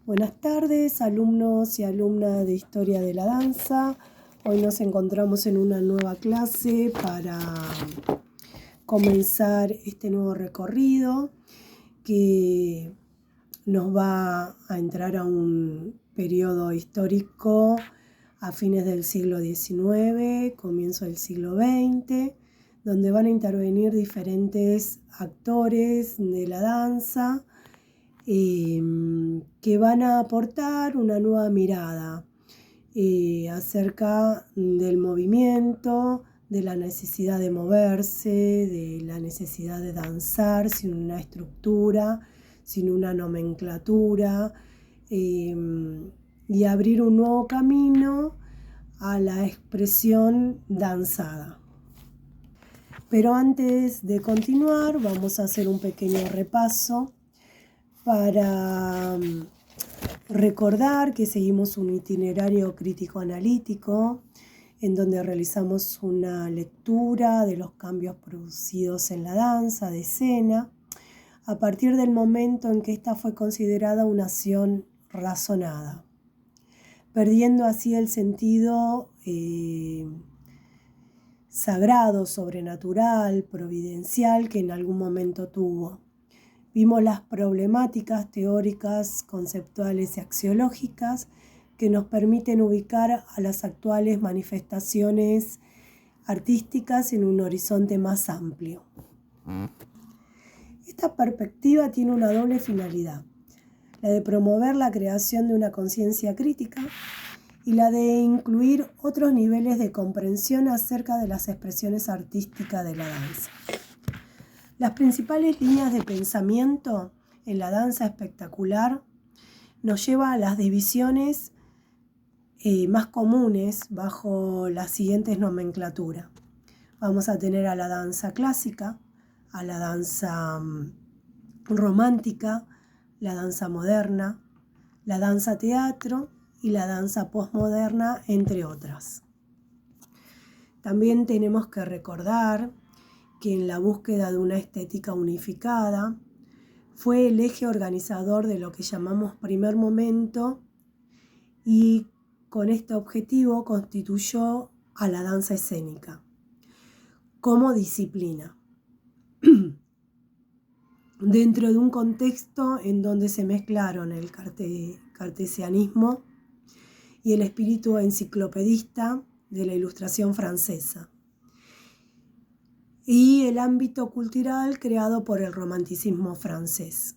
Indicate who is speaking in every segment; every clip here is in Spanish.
Speaker 1: Buenas tardes, alumnos y alumnas de Historia de la Danza. Hoy nos encontramos en una nueva clase para comenzar este nuevo recorrido que nos va a entrar a un periodo histórico a fines del siglo XIX, comienzo del siglo XX, donde van a intervenir diferentes actores de la danza que van a aportar una nueva mirada acerca del movimiento, de la necesidad de moverse, de la necesidad de danzar sin una estructura, sin una nomenclatura, y abrir un nuevo camino a la expresión danzada. Pero antes de continuar, vamos a hacer un pequeño repaso para recordar que seguimos un itinerario crítico-analítico en donde realizamos una lectura de los cambios producidos en la danza de escena a partir del momento en que ésta fue considerada una acción razonada, perdiendo así el sentido sagrado, sobrenatural, providencial que en algún momento tuvo. Vimos las problemáticas teóricas, conceptuales y axiológicas que nos permiten ubicar a las actuales manifestaciones artísticas en un horizonte más amplio. Esta perspectiva tiene una doble finalidad, la de promover la creación de una conciencia crítica y la de incluir otros niveles de comprensión acerca de las expresiones artísticas de la danza. Las principales líneas de pensamiento en la danza espectacular nos lleva a las divisiones más comunes bajo las siguientes nomenclaturas. Vamos a tener a la danza clásica, a la danza romántica, la danza moderna, la danza teatro y la danza postmoderna, entre otras. También tenemos que recordar que en la búsqueda de una estética unificada fue el eje organizador de lo que llamamos primer momento y con este objetivo constituyó a la danza escénica como disciplina dentro de un contexto en donde se mezclaron el cartesianismo y el espíritu enciclopedista de la Ilustración francesa y el ámbito cultural creado por el romanticismo francés.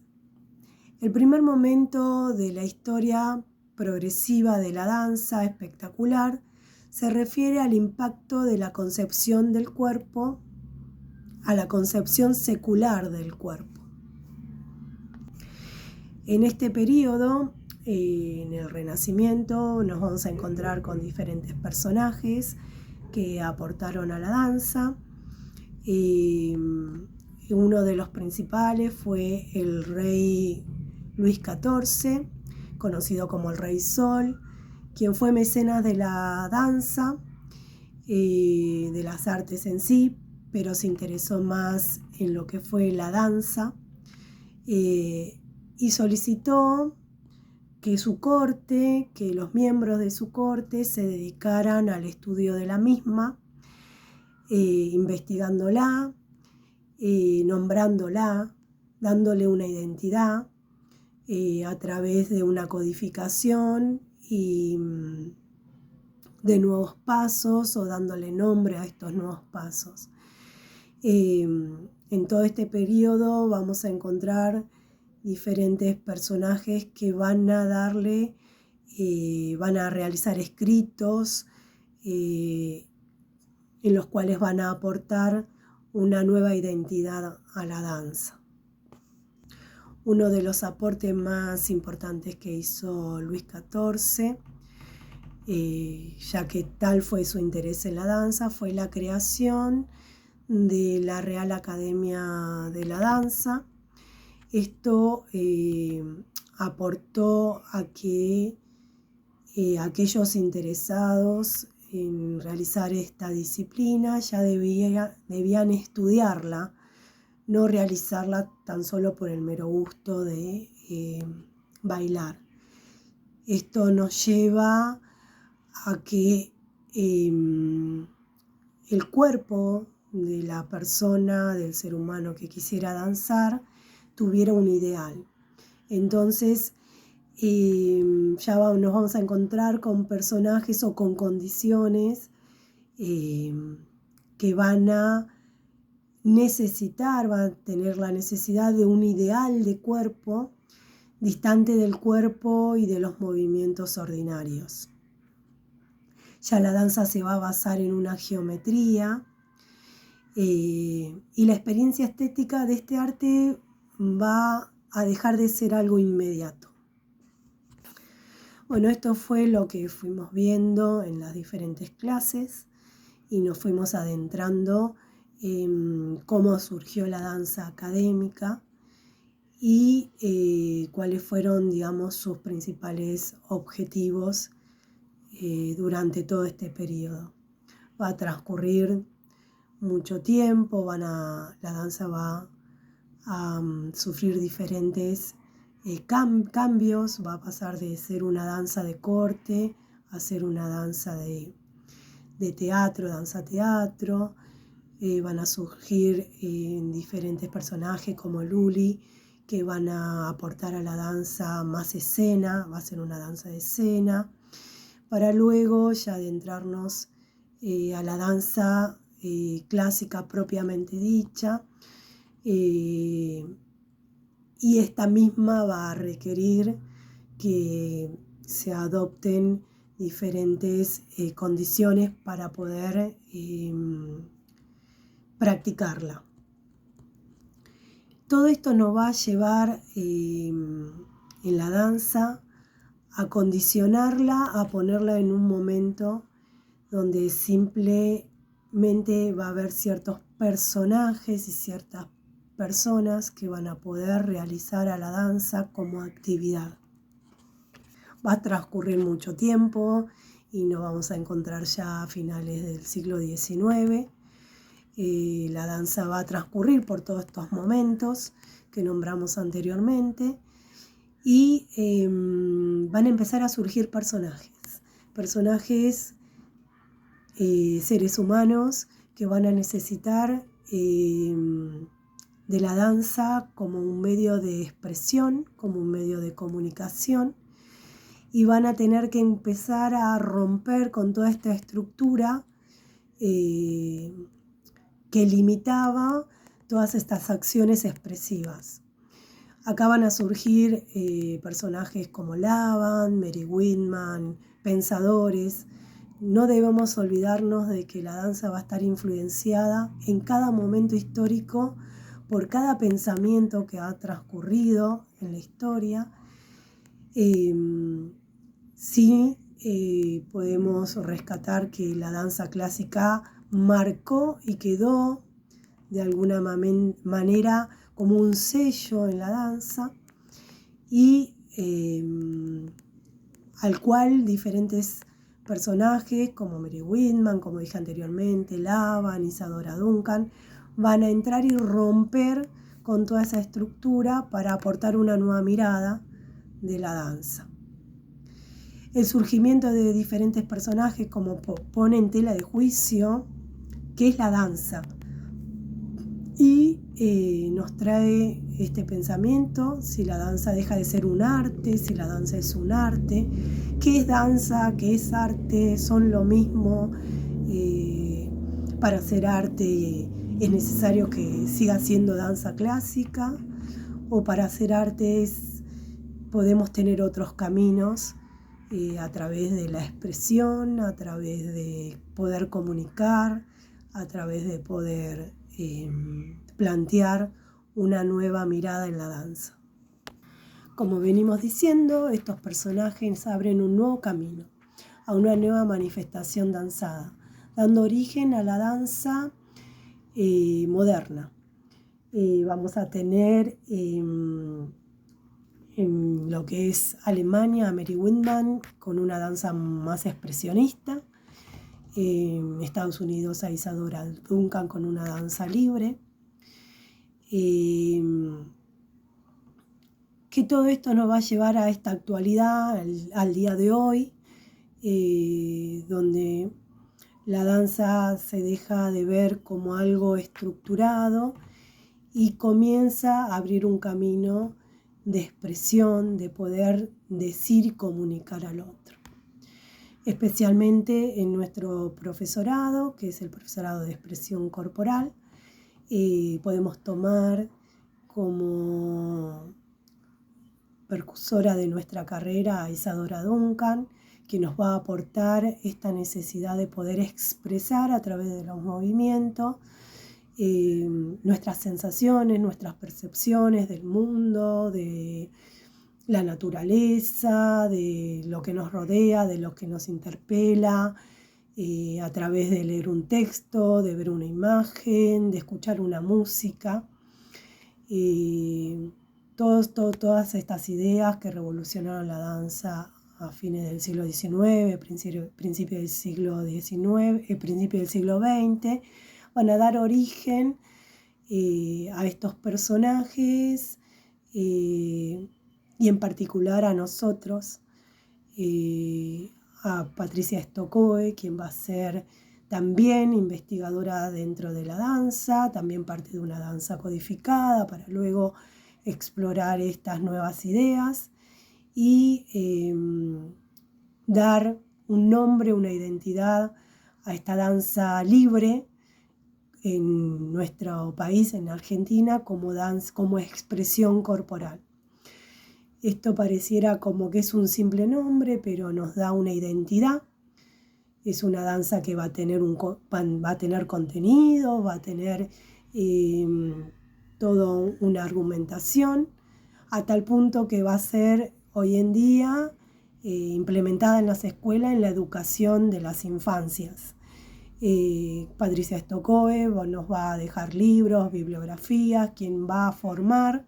Speaker 1: El primer momento de la historia progresiva de la danza espectacular se refiere al impacto de la concepción del cuerpo a la concepción secular del cuerpo. En este periodo, en el Renacimiento, nos vamos a encontrar con diferentes personajes que aportaron a la danza. Uno de los principales fue el rey Luis XIV, conocido como el Rey Sol, quien fue mecenas de la danza, de las artes en sí, pero se interesó más en lo que fue la danza, y solicitó que su corte, que los miembros de su corte se dedicaran al estudio de la misma, investigándola, nombrándola, dándole una identidad a través de una codificación y de nuevos pasos o dándole nombre a estos nuevos pasos. En todo este periodo vamos a encontrar diferentes personajes que van a realizar escritos en los cuales van a aportar una nueva identidad a la danza. Uno de los aportes más importantes que hizo Luis XIV, ya que tal fue su interés en la danza, fue la creación de la Real Academia de la Danza. Esto aportó a que aquellos interesados en realizar esta disciplina ya debían estudiarla, no realizarla tan solo por el mero gusto de bailar. Esto nos lleva a que el cuerpo de la persona, del ser humano que quisiera danzar, tuviera un ideal. Entonces, ya nos vamos a encontrar con personajes o con condiciones que van a necesitar, van a tener la necesidad de un ideal de cuerpo distante del cuerpo y de los movimientos ordinarios. Ya la danza se va a basar en una geometría y la experiencia estética de este arte va a dejar de ser algo inmediato. Bueno, esto fue lo que fuimos viendo en las diferentes clases y nos fuimos adentrando en cómo surgió la danza académica y cuáles fueron, digamos, sus principales objetivos durante todo este periodo. Va a transcurrir mucho tiempo, la danza va a sufrir diferentes cambios, va a pasar de ser una danza de corte a ser una danza de teatro, danza-teatro. Van a surgir diferentes personajes como Luli, que van a aportar a la danza más escena, va a ser una danza de escena, para luego ya adentrarnos a la danza clásica propiamente dicha, y esta misma va a requerir que se adopten diferentes condiciones para poder practicarla. Todo esto nos va a llevar en la danza a condicionarla, a ponerla en un momento donde simplemente va a haber ciertos personajes y ciertas personas que van a poder realizar a la danza como actividad. Va a transcurrir mucho tiempo y nos vamos a encontrar ya a finales del siglo XIX. La danza va a transcurrir por todos estos momentos que nombramos anteriormente y van a empezar a surgir personajes, seres humanos que van a necesitar de la danza como un medio de expresión, como un medio de comunicación, y van a tener que empezar a romper con toda esta estructura que limitaba todas estas acciones expresivas. Acá van a surgir personajes como Laban, Mary Whitman, pensadores. No debemos olvidarnos de que la danza va a estar influenciada en cada momento histórico por cada pensamiento que ha transcurrido en la historia. Sí, podemos rescatar que la danza clásica marcó y quedó de alguna manera como un sello en la danza y al cual diferentes personajes como Mary Whitman, como dije anteriormente, Laban, Isadora Duncan, van a entrar y romper con toda esa estructura para aportar una nueva mirada de la danza. El surgimiento de diferentes personajes como pone en tela de juicio qué es la danza y nos trae este pensamiento, si la danza deja de ser un arte, si la danza es un arte, qué es danza, qué es arte, son lo mismo. Para hacer arte es necesario que siga siendo danza clásica, o para hacer arte podemos tener otros caminos a través de la expresión, a través de poder comunicar, a través de poder plantear una nueva mirada en la danza. Como venimos diciendo, estos personajes abren un nuevo camino, a una nueva manifestación danzada, dando origen a la danza moderna. Vamos a tener en lo que es Alemania a Mary Whitman con una danza más expresionista, en Estados Unidos a Isadora Duncan con una danza libre, que todo esto nos va a llevar a esta actualidad, al día de hoy, donde la danza se deja de ver como algo estructurado y comienza a abrir un camino de expresión, de poder decir y comunicar al otro. Especialmente en nuestro profesorado, que es el profesorado de expresión corporal, podemos tomar como percursora de nuestra carrera a Isadora Duncan, que nos va a aportar esta necesidad de poder expresar a través de los movimientos nuestras sensaciones, nuestras percepciones del mundo, de la naturaleza, de lo que nos rodea, de lo que nos interpela, a través de leer un texto, de ver una imagen, de escuchar una música. Todas estas ideas que revolucionaron la danza a fines del siglo XIX, principio del siglo XIX, principio del siglo XX, van a dar origen a estos personajes y en particular a nosotros, a Patricia Stokoe, quien va a ser también investigadora dentro de la danza, también parte de una danza codificada para luego explorar estas nuevas ideas y dar un nombre, una identidad a esta danza libre en nuestro país, en Argentina, como expresión corporal. Esto pareciera como que es un simple nombre, pero nos da una identidad. Es una danza que va a tener contenido, va a tener toda una argumentación, a tal punto que va a ser hoy en día implementada en las escuelas en la educación de las infancias. Patricia Stokoe nos va a dejar libros, bibliografías, quien va a formar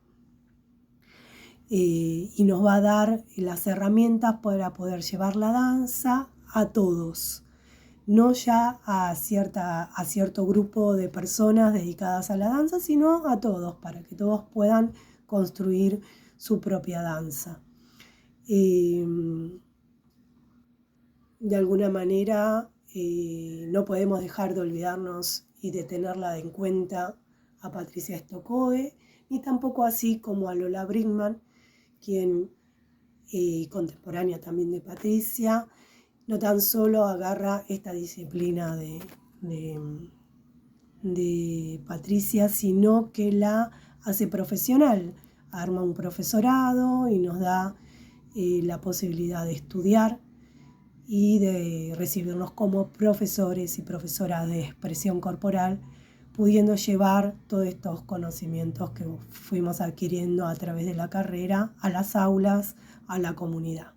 Speaker 1: y nos va a dar las herramientas para poder llevar la danza a todos, no ya a cierto grupo de personas dedicadas a la danza, sino a todos, para que todos puedan construir su propia danza. De alguna manera no podemos dejar de olvidarnos y de tenerla en cuenta a Patricia Stokoe, ni tampoco así como a Lola Brinkman, quien contemporánea también de Patricia, no tan solo agarra esta disciplina de Patricia, sino que la hace profesional, arma un profesorado y nos da la posibilidad de estudiar y de recibirnos como profesores y profesoras de expresión corporal, pudiendo llevar todos estos conocimientos que fuimos adquiriendo a través de la carrera a las aulas, a la comunidad.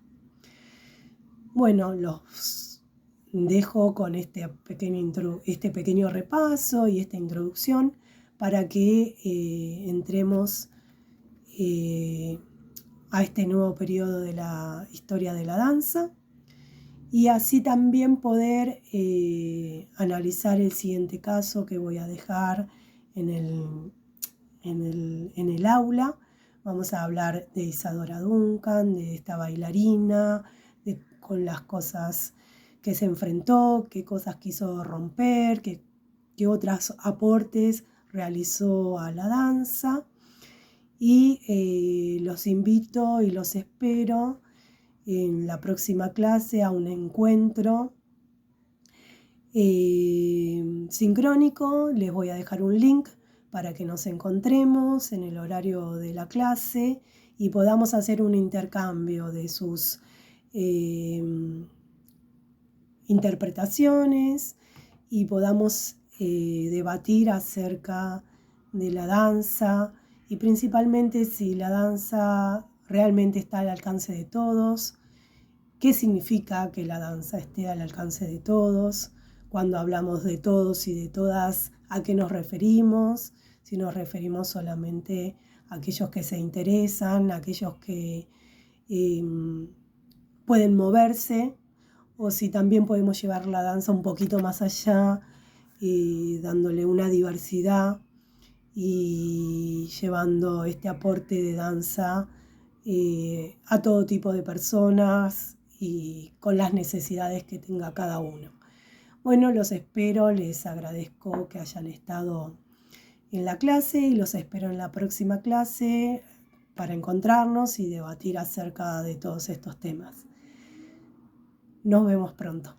Speaker 1: Bueno, los dejo con este pequeño repaso y esta introducción para que entremos a este nuevo periodo de la historia de la danza y así también poder analizar el siguiente caso que voy a dejar en el aula. Vamos a hablar de Isadora Duncan, de esta bailarina, con las cosas que se enfrentó, qué cosas quiso romper, qué otros aportes realizó a la danza. Y los invito y los espero en la próxima clase a un encuentro sincrónico. Les voy a dejar un link para que nos encontremos en el horario de la clase y podamos hacer un intercambio de sus interpretaciones y podamos debatir acerca de la danza y principalmente si la danza realmente está al alcance de todos, qué significa que la danza esté al alcance de todos, cuando hablamos de todos y de todas, a qué nos referimos, si nos referimos solamente a aquellos que se interesan, a aquellos que pueden moverse, o si también podemos llevar la danza un poquito más allá, dándole una diversidad y llevando este aporte de danza a todo tipo de personas y con las necesidades que tenga cada uno. Bueno, los espero, les agradezco que hayan estado en la clase y los espero en la próxima clase para encontrarnos y debatir acerca de todos estos temas. Nos vemos pronto.